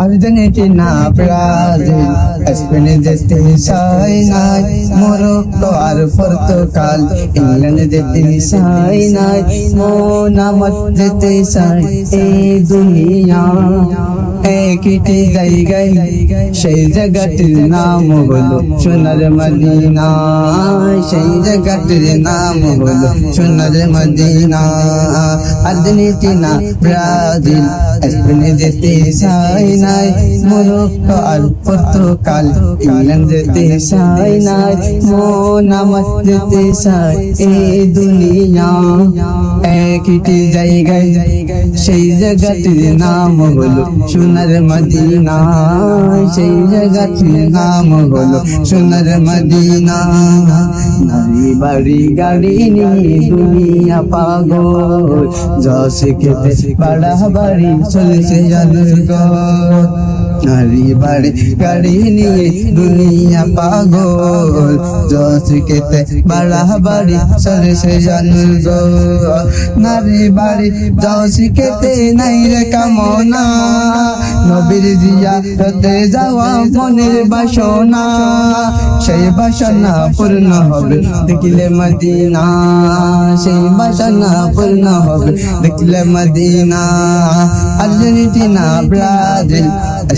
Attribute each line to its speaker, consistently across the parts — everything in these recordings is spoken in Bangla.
Speaker 1: আর্জেন্টিনা, ব্রাজিল, স্পেন যেতে চাই নাই, মরক্কো আর পর্তুগাল, ইংল্যান্ড যেতে চাই নাই, মন আমার যেতে চাই এই দুনিয়া একটি জায়গায়, সেই জায়গাটির নাম হলো সোনার মদিনা, সেই জায়গাটির নাম হলো সোনার মদিনা। আর্জেন্টিনা, ব্রাজিল, স্পেন যেতে চাই নাই, মরক্কো আর পর্তুগাল, ইংল্যান্ড যেতে চাই নাই, মন আমার যেতে চাই এই দুনিয়া একটি জায়গায়, সেই জায়গাটির নাম হলো সোনার মদিনা, সেই জায়গাটির নাম হলো সোনার মদিনা। নারী বাড়ি গাড়ি নিয়ে দুনিয়া পাগল, যশ খেতে বাড়া বাড়ি চলছে জাদুঘর। নারী বাড়ি গাড়ি নিয়ে দুনিয়া পাগল, যশ খেতে বাড়া বাড়ি চলছে জাদুঘর। নারী বাড়ি যশ খেতে নাই রে কামনা, নবীর জিয়ারতে যাওয়া মনের বাসনা, সেই বাসনা পূর্ণ হবে দেখলে মদিনা, সেই বাসনা পূর্ণ হবে দেখলে মদিনা। আর্জেন্টিনা, ব্রাজিল,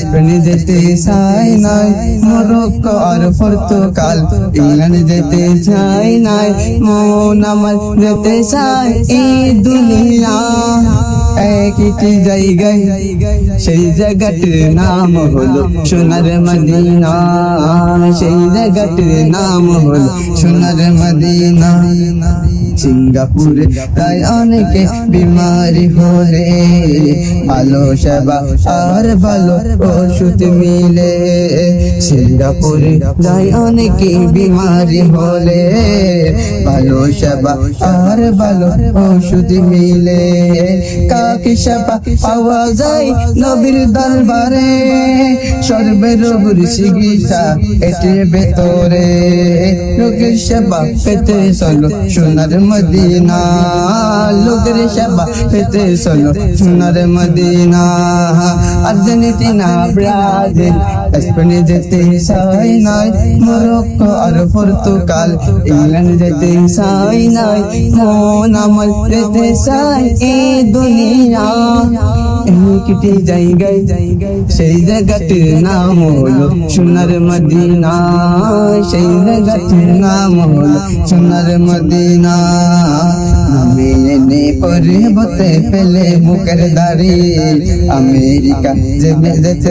Speaker 1: স্পেন যেতে চাই নাই, মরক্কো আর পর্তুগাল, ইংল্যান্ড যেতে চাই নাই, মন আমার যেতে চাই এই দুনিয়া একটি জায়গায়, সেই জায়গাটির নাম হলো সোনার মদিনা, সেই জায়গাটির নাম হলো সোনার মদিনা। সিঙ্গাপুরে তাই অনেকে বিমারি হলে, ভালো সেবা আর ভালো ওষুধ মিলে। সিঙ্গাপুরে তাই অনেকে বিমারি হলে, ভালো সেবা আর ভালো ওষুধ মিলে। কাকে সেবা পাওয়া যায় নবীর দরবারে, সর্বে রোগের চিকিৎসা এটির ভেতরে। রোগের সেবা পেতে চলো সোনার মদিনা, লোকের সেবা পেতে চলো সোনার মদিনা। আর্জেন্টিনা, ব্রাজিল, স্পেন যেতে চাই নাই, মরক্কো আর পর্তুগাল, ইংল্যান্ড যেতে চাই নাই, মন আমার যেতে চাই এই দুনিয়া একটি জায়গায়, সেই জায়গাটির নাম হলো সোনার মদিনা, সেই জায়গাটির নাম হলো সোনার মদিনা। আমি এনে পর্বতে পেলে মুখের দাড়ি, আমেরিকা যে